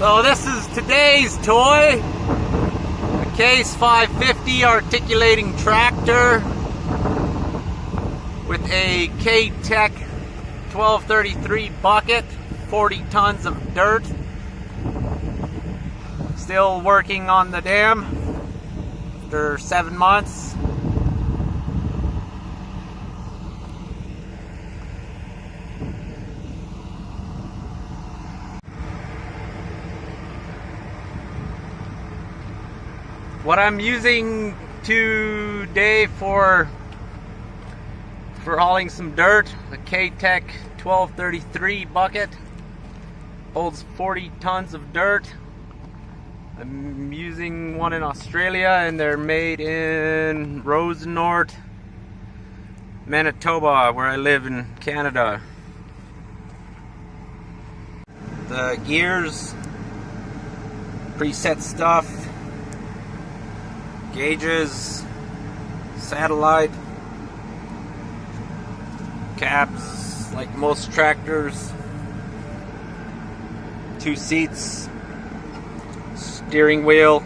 So this is today's toy, a Case 550 articulating tractor with a K-Tech 1233 bucket, 40 tons of dirt. Still working on the dam after 7 months. What I'm using today for hauling some dirt, the K-Tech 1233 bucket, holds 40 tons of dirt. I'm using one in Australia, and they're made in Rosenort, Manitoba, where I live in Canada. The gears, preset stuff, gauges, satellite, caps like most tractors, 2 seats, steering wheel.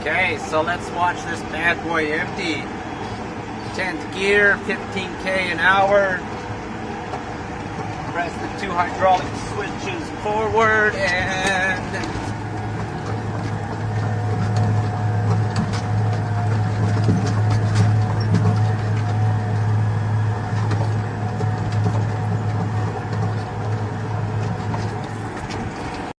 Okay, so let's watch this bad boy empty. 10th gear, 15k an hour. Press the 2 hydraulic switches forward and